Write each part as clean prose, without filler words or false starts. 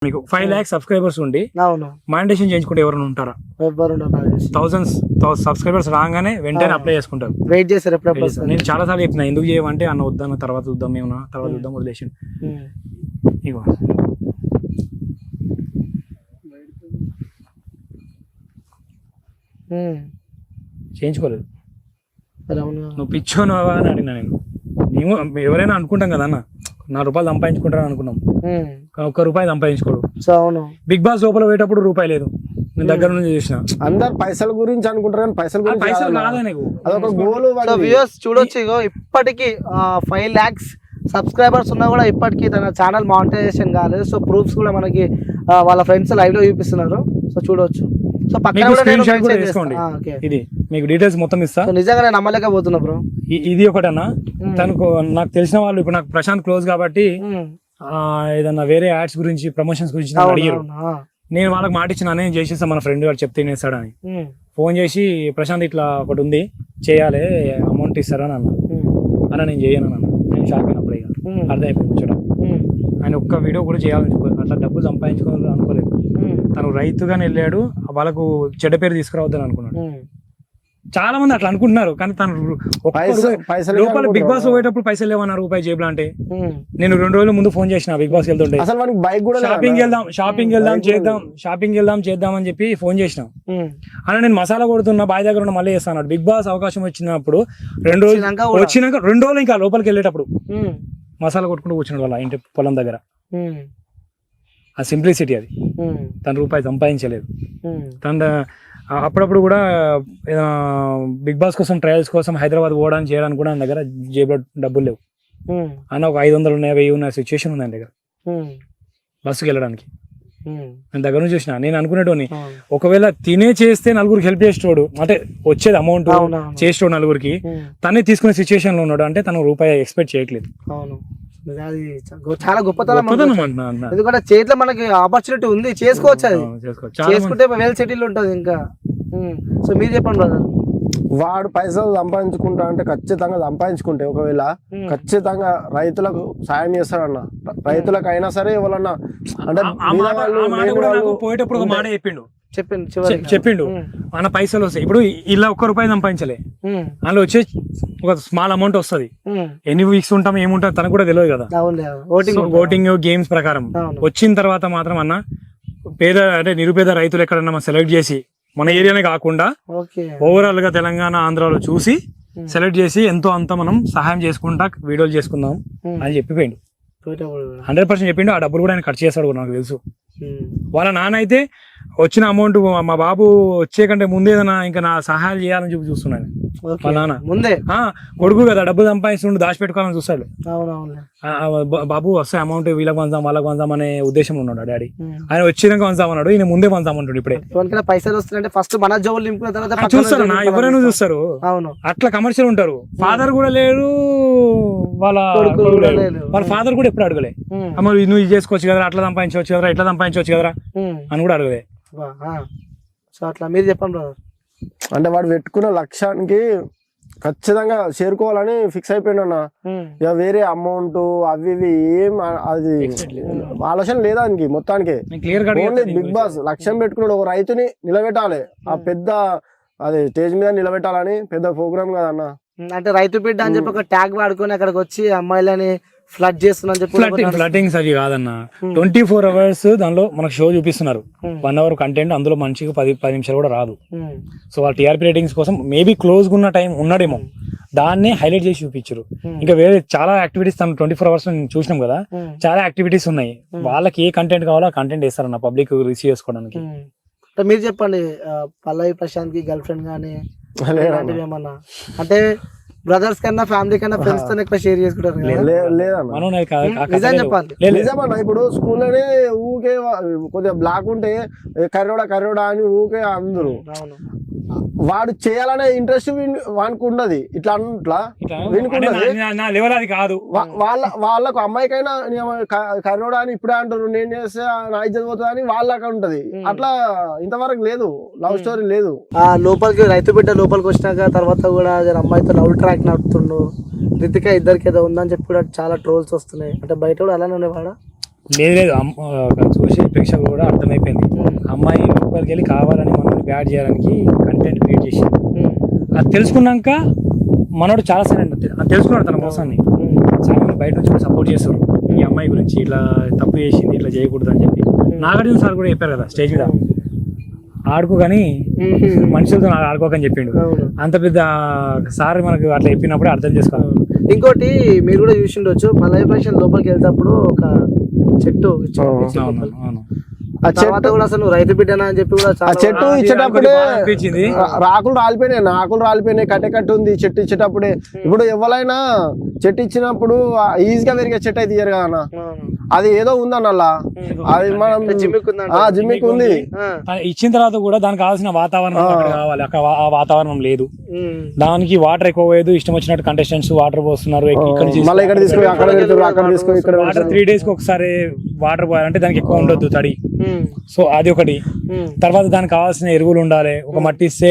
మీకు 5 lakhs subscribers ఉండి monetisation చేయించుకుంటే ఎవరైనా ఉంటారా? థౌసండ్స్ సబ్స్క్రైబర్స్ రాగానే వెంటనే అప్లై చేసుకుంటారు. వెయిట్ చేస్తారు ఎప్పుడు. నేను చాలా సార్లు చెప్పిన ఎందుకు చేయమంటే అన్న వద్దన్న తర్వాత చూద్దాం మేము తర్వాత చూద్దాం వదిలేసి ఇగో చేయించుకోలేదు. నువ్వు పిచ్చోనవా అని అడిగినా నేను ఎవరైనా అనుకుంటాం కదా అన్న ₹4 సంపాదించుకుంటారని అనుకున్నాం, ₹1 సంపాదించుకోడు. బిగ్ బాస్ లోపల పోయేటప్పుడు రూపాయి లేదు, నేను దగ్గర నుంచి చూసిన. అందరు పైసల గురించి అనుకుంటారు కానీ పైసలు కాదా నీకు అదొక గోల్. చూడొచ్చు ఇగో ఇప్పటికి 5 lakhs సబ్స్క్రైబర్స్ ఉన్నా కూడా ఇప్పటికీ తన ఛానల్ మానిటైజేషన్ కాలేదు. సో ప్రూఫ్స్ కూడా మనకి వాళ్ళ ఫ్రెండ్స్ లైవ్ లో చూపిస్తున్నారు. సో చూడొచ్చు. సో ఇది మీకు డీటెయిల్స్ మొత్తం ఇస్తా. నిజంగా నేను నమ్మలేకపోతున్నా బ్రో. ఇది ఒకటన్నా తనకు నాకు తెలిసిన వాళ్ళు ఇప్పుడు నాకు ప్రశాంత్ క్లోజ్ కాబట్టి ఏదన్నా వేరే యాడ్స్ గురించి ప్రమోషన్స్ గురించి అడిగారు. నేను వాళ్ళకి మాట ఇచ్చిన నేను చేసేస్తాను, మన ఫ్రెండ్ వాడు చెప్తే నేస్తాడని ఫోన్ చేసి ప్రశాంత్ ఇట్లా ఒకటి ఉంది చేయాలి అమౌంట్ ఇస్తారని అన్న. అన్న నేను చేయను అన్న. నేను షాక్ అయినప్పుడు ఇక అర్థమైపోయింది ముచ్చట. ఆయన ఒక్క వీడియో కూడా చేయాలనుకోలేదు, అట్లా డబ్బులు సంపాదించుకోవాలి అనుకోలేదు. తను రైతుగానే వెళ్ళాడు, వాళ్ళకు చెడ్డ పేరు తీసుకురావద్దని అనుకున్నాడు. చాలా మంది అట్లా అనుకుంటున్నారు కానీ తను లోపల బిగ్ బాస్ పోయేటప్పుడు పైసలు లేవన్నారు రూపాయి జేబులు. అంటే నేను 2 రోజుల ముందు ఫోన్ చేసిన బిగ్ బాస్ వెళ్తుంటే షాపింగ్ వెళ్దాం చేద్దాం అని చెప్పి ఫోన్ చేసిన. అలా నేను మసాలా కొడుతున్నా బాయ్ దగ్గర ఉన్న మళ్ళీ చేస్తాను. బిగ్ బాస్ అవకాశం వచ్చినప్పుడు 2 రోజులు వచ్చినాక 2 రోజులు ఇంకా లోపలికి వెళ్ళేటప్పుడు మసాలా కొట్టుకుంటూ కూర్చున్నాడు వాళ్ళ ఇంటి పొలం దగ్గర. ఆ సింప్లిసిటీ అది. తను రూపాయి సంపాదించలేదు. తన అప్పుడప్పుడు కూడా బిగ్ బాస్ కోసం ట్రయల్స్ కోసం హైదరాబాద్ పోవడానికి చేయడానికి కూడా ఆయన దగ్గర జేబులో డబ్బులు లేవు అన్న. ఒక 500 ఉన్నాయి 1000 ఉన్న సిచ్యువేషన్ ఉంది ఆయన దగ్గర బస్సుకి వెళ్ళడానికి. నేను దగ్గర నుంచి చూసిన. నేను అనుకునేటోని ఒకవేళ తినే చేస్తే నలుగురికి హెల్ప్ చేసేటోడు, అంటే వచ్చేది అమౌంట్ చేసేటోడు నలుగురికి, తనే తీసుకునే సిచ్యువేషన్ లో ఉన్నాడు. అంటే తను రూపాయి ఎక్స్పెక్ట్ చేయట్లేదు. చాలా గొప్పతనం. ఎందుకంటే చేతిలో మనకి ఆపర్చునిటీ ఉంది, చేసుకోవచ్చు. అది చేసుకుంటే వెల్ సెటిల్ ఉంటది ఇంకా. సో మీరు చెప్పండి బ్రదర్. వాడు పైసలు సంపాదించుకుంటా అంటే ఖచ్చితంగా సంపాదించుకుంటే ఒకవేళ ఖచ్చితంగా రైతులకు సాయం చేస్తాడన్న. రైతులకు అయినా సరే ఎవరన్నా అంటే పోయేటప్పుడు ఒక మాట చెప్పిండు మన పైసలు వస్తాయి. ఇప్పుడు ఇలా ₹1 సంపాదించలే, అందులో వచ్చే ఒక స్మాల్ అమౌంట్ వస్తుంది. ఎన్ని వీక్స్ ఉంటాం ఏముంటాం తనకు కూడా తెలియదు కదా. ఓటింగ్ గేమ్స్ ప్రకారం వచ్చిన తర్వాత మాత్రం అన్న అంటే నిరుపేద రైతులు ఎక్కడన్నా సెలెక్ట్ చేసి మన ఏరియానే కాకుండా ఓవరాల్ గా తెలంగాణ ఆంధ్రాలో చూసి సెలెక్ట్ చేసి ఎంతో అంత మనం సహాయం చేసుకుంటా వీడియోలు చేసుకుందాం అని చెప్పిపోయిండు. 100% చెప్పిండు. ఆ డబ్బులు కూడా ఆయన ఖర్చు చేస్తాడు నాకు తెలుసు. వాళ్ళ నాన్న అయితే వచ్చిన అమౌంట్ మా బాబు వచ్చే కంటే ముందే ఇంకా నా సహాయాలు చేయాలని చూస్తున్నాను. వాళ్ళ నాన్న ముందే కొడుకు కదా డబ్బులు సంపాదిస్తుండు దాచిపెట్టుకోవాలని చూస్తాడు. బాబు వస్తే అమౌంట్ వీళ్ళకి వందాం వాళ్ళకి వందాం అనే ఉద్దేశంలో ఉన్నాడు డాడీ. ఆయన వచ్చినాక వందామన్నాడు, ఈయన ముందే వందామంటాడు. ఇప్పుడే పైసలు వస్తున్నాయంటే ఫస్ట్ మన జోబులు నింపుకున్న తర్వాత చూస్తారు నా ఎవరైనా చూస్తారు. అట్లా కమర్షియల్ ఉంటారు. ఫాదర్ కూడా లేరు, వాళ్ళ ఫాదర్ కూడా ఎప్పుడు అడగలే అమ్మ నువ్వు ఇది చేసుకోవచ్చు కదా, అట్లా సంపాదించవచ్చు కదా, ఇట్లా సంపాదించవచ్చు కదరా అని కూడా అడగలే. సో అట్లా మీరు చెప్పండి బ్రదర్. అంటే వాడు పెట్టుకున్న లక్ష్యానికి ఖచ్చితంగా చేరుకోవాలని ఫిక్స్ అయిపోయినా అన్న. ఇక వేరే అమౌంట్ అవి ఇవి ఏం అది ఆలోచన లేదా దానికి మొత్తానికి. ఓన్లీ బిగ్ బాస్ లక్ష్యం పెట్టుకున్నాడు, ఒక రైతుని నిలబెట్టాలి, ఆ పెద్ద అది స్టేజ్ మీద నిలబెట్టాలని పెద్ద ప్రోగ్రామ్ కదా అన్న. అంటే రైతు బిడ్డ అని చెప్పి ఒక ట్యాగ్ వాడుకొని అక్కడికి వచ్చి అమ్మాయిలని ఫ్లడ్ చేస్తున్నా ఫ్లటింగ్స్ అవి కాదన్న. 24 hours దానిలో మనకు షో చూపిస్తున్నారు. 1 hour కంటెంట్, అందులో మనిషికి 10 నిమిషాలు కూడా రాదు. సో వాళ్ళ టీఆర్పీ రేటింగ్స్ కోసం మేబీ క్లోజ్ ఉన్న టైం ఉన్నాడేమో, దాన్నే హైలైట్ చేసి చూపించారు. ఇంకా వేరే చాలా యాక్టివిటీస్ తను 24 hours చూసినాం కదా, చాలా యాక్టివిటీస్ ఉన్నాయి. వాళ్ళకి ఏ కంటెంట్ కావాలో ఆ కంటెంట్ వేస్తారన్న పబ్లిక్ రిసీవ్ చేసుకోవడానికి. మీరు చెప్పండి, పల్లవి ప్రశాంత్ కి గర్ల్ ఫ్రెండ్ గానీ ఏమన్నా అంటే బ్రదర్స్ కన్నా ఫ్యామిలీ కన్నా ఫ్రెండ్స్ తో ఎక్కువ షేర్ చేసుకుంటారు? నిజమన్నా. ఇప్పుడు స్కూల్లోనే ఊకే కొద్దిగా బ్లాక్ ఉంటే కర్రోడా అని ఊకే అందరు వాడు చేయాలనే ఇంట్రెస్ట్ వానికి ఉండదు. ఇట్లా కాదు వాళ్ళకు అమ్మాయికైనా కర్రోడా అని ఇప్పుడే అంటారు, నేను చేస్తే నా ఇజ్జత్ పోతుంది అని వాళ్ళకి ఉంటది. అట్లా ఇంతవరకు లేదు, లవ్ స్టోరీ లేదు. లోపలికి రైతు బిడ్డ లోపలికి వచ్చినాక తర్వాత కూడా అమ్మాయితో లవ్ ట్రాక్ నడుపుతుండు రితిక, ఇద్దరికి ఏదో ఉందని చెప్పి కూడా చాలా ట్రోల్స్ వస్తున్నాయి. అంటే బయట కూడా అలానే ఉండేవాడా? లేదు చూసే ప్రేక్షకులు కూడా అర్థమైపోయింది. అమ్మాయి లోపలికి వెళ్ళి కావాలని మనల్ని బ్యాడ్ చేయడానికి కంటెంట్ క్రియేట్ చేసి అది తెలుసుకున్నాక మనోడు చాలా సైలెంట్ అది తెలుసుకున్నాడు తన మోసాన్ని. చాలా మంది బయట నుంచి కూడా సపోర్ట్ చేస్తారు ఈ అమ్మాయి గురించి, ఇట్లా తప్పు చేసింది ఇట్లా చేయకూడదు అని చెప్పి. నాగార్జున సార్ కూడా చెప్పారు కదా స్టేజ్ మీద, ఆడుకో కానీ మనుషులతో ఆడుకోకని చెప్పిండు. అంత పెద్ద సార్ మనకు అట్లా చెప్పినప్పుడు అర్థం చేసుకోవాలి. ఇంకోటి మీరు కూడా చూసిండొచ్చు, పల్లవి ప్రశాంత్ లోపలికి వెళ్తేప్పుడు ఒక చెట్టు ఆ చెట్టు కూడా అసలు రైతు బిడ్డనా అని చెప్పి కూడా ఆ చెట్టు ఇచ్చేటప్పుడే రాకులు రాలిపోయినాయి, ఆకులు రాలిపోయినాయి, కట్టె ఉంది చెట్టు ఇచ్చేటప్పుడే. ఇప్పుడు ఎవరైనా చెట్టు ఇచ్చినప్పుడు ఈజీగా పెరిగే చెట్టు అయితే ఇయ్యరు కదా, అది ఏదో ఉందన్న అది మనం జిమ్మిక్ ఉంది. ఇచ్చిన తర్వాత కూడా దానికి కావాల్సిన వాతావరణం కావాలి, అక్కడ ఆ వాతావరణం లేదు. దానికి వాటర్ ఎక్కువ పోయేది, ఇష్టం వచ్చినట్టు కంటెస్టెంట్స్ వాటర్ పోస్తున్నారు. ఇక్కడ తీసుకుని అక్కడ తీసుకుని ఇక్కడ వాటర్ 3 days కి ఒకసారి వాటర్ పోయాలంటే దానికి ఎక్కువ ఉండొద్దు తడి. సో అది ఒకటి. తర్వాత దానికి కావాల్సిన ఎరువులు ఉండాలి. ఒక మట్టి ఇస్తే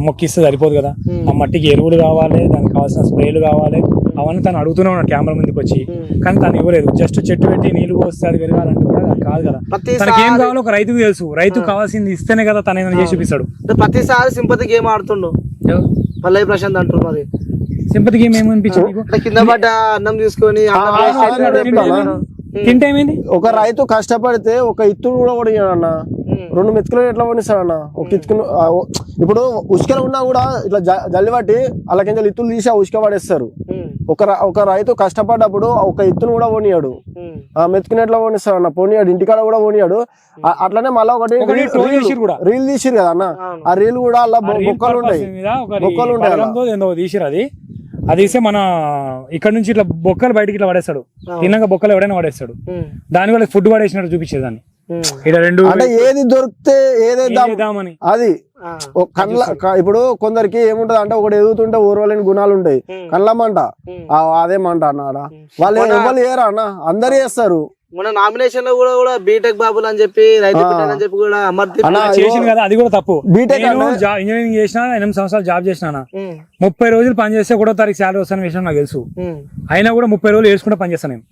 మొక్కిస్తే సరిపోదు కదా, ఆ మట్టికి ఎరువులు కావాలి, దానికి కావాల్సిన స్ప్రేలు కావాలి. అవన్నీ తను అడుగుతూనే ఉన్నాడు కెమెరా ముందుకు వచ్చి, కానీ తను ఇవ్వలేదు. జస్ట్ చెట్టు పెట్టి నీళ్లు పోస్తే అది పెరగాలంటే కూడా అది కాదు కదా. తనకి ఏం కావాలో ఒక రైతుకు తెలుసు, రైతు కావాల్సింది ఇస్తేనే కదా తను ఏమైనా చేసి చూపిస్తాడు. ప్రతిసారి సింపతి గేమ్ ఆడుతుండు పల్లవి ప్రశాంత్ అంటారు. మరి సింపతి గేమ్ ఏమనిపించింది? కింద పడ్డ అన్నం తీసుకొని తింటే ఏమైంది? ఒక రైతు కష్టపడితే ఒక ఇత్తును కూడా పడియాడన్న, 2 మెతుకులు ఎట్లా పడిస్తాడన్న? ఒక ఇత్తును ఇప్పుడు ఉసుకలు ఉన్నా కూడా ఇట్లా జల్లి పట్టి అలా కింద ఇత్తులు తీసి ఆ ఉసుక పడేస్తారు. ఒక రైతు కష్టపడ్డప్పుడు ఒక ఇత్తును కూడా పోనీయాడు, ఆ మెతుకుని ఎట్లా పోనిస్తాడన్న? పోనీయాడు, ఇంటికాడ కూడా పోనీయాడు. అట్లనే మళ్ళీ ఒకటి రీల్ తీసిరు కదా అన్న, ఆ రీల్ కూడా అలా బొక్కలు ఉంటాయి, బొక్కలు ఉంటాయి. అది తీస్తే మన ఇక్కడ నుంచి ఇట్లా బొక్కలు బయటికి ఇట్లా పడేస్తాడు, తిన్నాక బొక్కలు ఎవడైనా పడేస్తాడు. దాని వల్ల ఫుడ్ పడేసినట్టు చూపించేదాన్ని. ఇక్కడ 2 అంటే ఏది దొరికితే ఏదేద్దామని అది కళ్ళ. ఇప్పుడు కొందరికి ఏముంటది అంటే ఒకటి ఎదుగుతుంటే ఊరలేని గుణాలు ఉంటాయి, కళ్ళమంట అదేమంట అన్నాడ. వాళ్ళు ఎవరు ఏరా అన్న, అందరు చేస్తారు. మన నామినేషన్ లో కూడా బీటెక్ బాబులు అని చెప్పి రైతు బిడ్డలు అని చెప్పి కూడా చేసింది కదా, అది కూడా తప్పు. బీటెక్ ఇంజనీరింగ్ చేసిన 8 సంవత్సరాలు జాబ్ చేసిన 30 రోజులు పని చేస్తే 1వ తారీఖు శాలరీ వస్తున్న విషయం నాకు తెలుసు. అయినా కూడా 30 రోజులు వేసుకుంటే పని చేస్తాను నేను.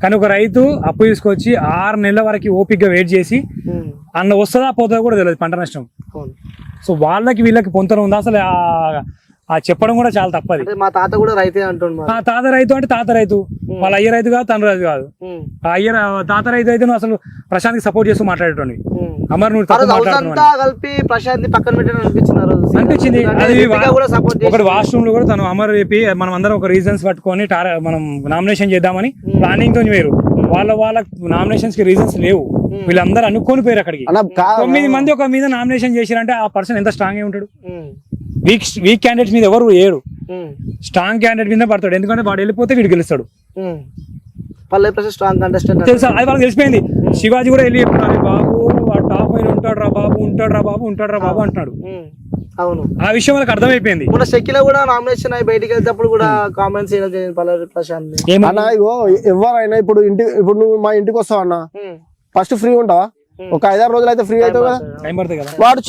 కానీ ఒక రైతు అప్పు తీసుకొచ్చి 6 నెలల వరకు ఓపిక వెయిట్ చేసి అన్న వస్తుందా పోతుందా కూడా తెలియదు, పంట నష్టం. సో వాళ్ళకి వీళ్ళకి పొంతన ఉందా అసలు? ఆ చెప్పడం కూడా చాలా తప్పది. మా తాత కూడా రైతే అంటున్నాడు. తాత రైతు అంటే తాత రైతు, వాళ్ళ అయ్య రైతు కాదు, తన రైతు కాదు. తాత రైతు అయితే నువ్వు అసలు ప్రశాంత్ కి సపోర్ట్ చేస్తూ మాట్లాడేటోని అమర్ నువ్వు కలిపి ప్రశాంత్ పక్కన పెట్టాను అనిపించింది. అది ఒకటి వాష్రూమ్ లో కూడా తను అమర్ చెప్పి మనం అందరం ఒక రీజన్స్ పట్టుకొని మనం నామినేషన్ చేద్దామని ప్లానింగ్ తో వేరు. వాళ్ళ నామినేషన్స్ కి రీజన్స్ లేవు, వీళ్ళందరూ అనుకోని పోయారు అక్కడికి. 9 మంది ఒక మీద నామినేషన్ చేశారంటే ఆ పర్సన్ ఎంత స్ట్రాంగ్ గా ఉంటాడు? వీక్ క్యాండిడేట్స్ మీద ఎవరు ఏడు, స్ట్రాంగ్ క్యాండిడేట్ మీద పడతాడు. ఎందుకంటే వాడు వెళ్ళిపోతే వీడు గెలుస్తాడు. తెలుసా? అది వాళ్ళకి తెలిసిపోయింది. శివాజీ కూడా వెళ్ళి చెప్తున్నాడు, బాబు వాడు టాప్ 5 ఉంటాడు రా బాబు, ఉంటాడు రా బాబు అంటున్నాడు. అవును, ఆ విషయం వాళ్ళకి అర్థమైపోయింది. మన షకిల కూడా నామినేషన్ అయి బయటికి వెళ్తేప్పుడు కూడా కామెంట్స్ చేయడం పల్లవి ప్రశాంత్. ఎవరైనా ఇప్పుడు నువ్వు మా ఇంటికి వస్తావు అన్న, ఫస్ట్ ఫ్రీ ఉంటావా? ఒక 5-6 రోజులు అయితే ఫ్రీ అవుతావు కదా. టైం పడుతుంది కదా. వాడు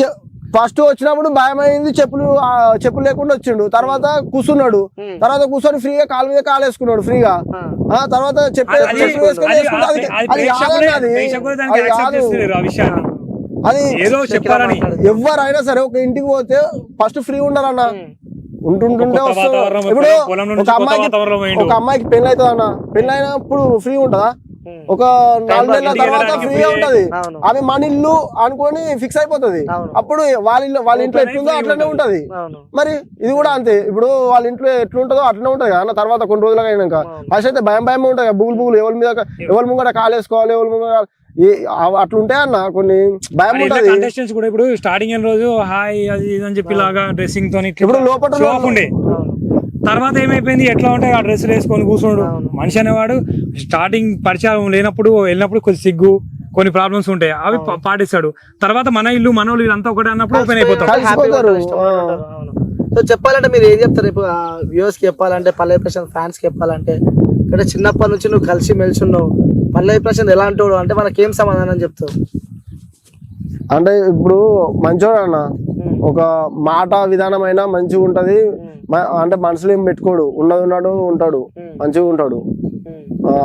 ఫస్ట్ వచ్చినప్పుడు భయమైంది, చెప్పులు లేకుండా వచ్చిండు. తర్వాత కూర్చున్నాడు, తర్వాత కూర్చొని ఫ్రీగా కాలు మీద కాలు వేసుకున్నాడు ఫ్రీగా. తర్వాత అది ఎవరైనా సరే ఒక ఇంటికి పోతే ఫస్ట్ ఫ్రీ ఉండాలన్న, ఉంటుంటే వస్తుంది. ఇప్పుడు ఒక అమ్మాయికి పెళ్లి అవుతుంది అన్న, పెళ్లి అయినప్పుడు ఫ్రీ ఉంటదా? ఒక 4 నెలల తర్వాత ఫ్రీగా ఉంటది. ఆమె మన ఇల్లు అనుకొని ఫిక్స్ అయిపోతుంది. అప్పుడు వాళ్ళ ఇంట్లో ఎట్లుందో అట్లనే ఉంటది. మరి ఇది కూడా అంతే. ఇప్పుడు వాళ్ళ ఇంట్లో ఎట్లుంటుందో అట్లనే ఉంటది కదా. తర్వాత కొన్ని రోజులుగా అయినాక ఫస్ట్ అయితే భయం ఉంటది, బుగులు ఎవరి ముంగట కాలేసుకోవాలి, ఎవరి ముంగట అట్లుంటాయి అన్న. కొన్ని భయం ఉంటది. కంటెస్టెంట్స్ కూడా ఇప్పుడు స్టార్టింగ్ రోజు హాయ్ అది అని చెప్పి లాగా డ్రెస్సింగ్ తో ఇప్పుడు లోపల ఉండే, తర్వాత ఏమైపోయింది ఎట్లా ఉంటాయి ఆ డ్రెస్సులు వేసుకొని కూర్చోడు. మనిషి అనేవాడు స్టార్టింగ్ పరిచయం లేనప్పుడు వెళ్ళినప్పుడు కొంచెం సిగ్గు, కొన్ని ప్రాబ్లమ్స్ ఉంటాయి, అవి పాటిస్తాడు. తర్వాత మన ఇల్లు మన వాళ్ళు ఇదంతా ఒకటి అన్నప్పుడు ఓపెన్ అయిపోతారు. చెప్పాలంటే మీరు ఏం చెప్తారు ఇప్పుడు వ్యూవర్స్ కి చెప్పాలంటే, పల్లవి ప్రశాంత్ ఫ్యాన్స్ కి చెప్పాలంటే? అంటే చిన్నప్పటి నుంచి నువ్వు కలిసి మెలిసి ఉన్నావు, పల్లవి ప్రశాంత్ ఎలా అంటాడు అంటే మనకి ఏం సమాధానం చెప్తావు? అంటే ఇప్పుడు మంచోడు అన్న, ఒక మాట విధానమైన మంచిగా ఉంటది. అంటే మనసులో ఏం పెట్టుకోడు, ఉన్నది ఉన్నాడు ఉంటాడు, మంచిగా ఉంటాడు.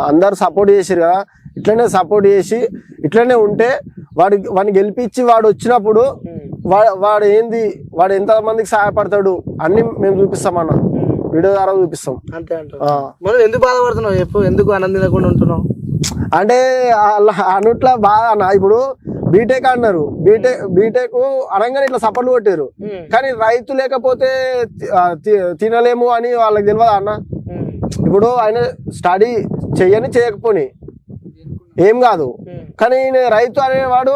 అందరు సపోర్ట్ చేసిరు కదా. ఇట్లనే సపోర్ట్ చేసి ఇట్లనే ఉంటే వాడిని గెలిపించి వాడు వచ్చినప్పుడు వాడు ఏంది, వాడు ఎంత మందికి సహాయపడతాడు అన్ని మేము చూపిస్తామన్న, వీడియో ద్వారా చూపిస్తాం. అంతే అంటారు. మనం ఎందుకు బాధపడుతున్నావు చెప్పు, ఎందుకు ఆనందించకుండా ఉంటున్నావు? అంటే అన్నట్లా బాధ అన్న. ఇప్పుడు బీటెక్ అన్నారు, బీటెక్ అనగానే ఇట్లా సపోర్ట్లు కొట్టారు, కానీ రైతు లేకపోతే తినలేము అని వాళ్ళకి తెలియదా అన్న? ఇప్పుడు ఆయన స్టడీ చేయకపోని ఏం కాదు, కానీ రైతు అనేవాడు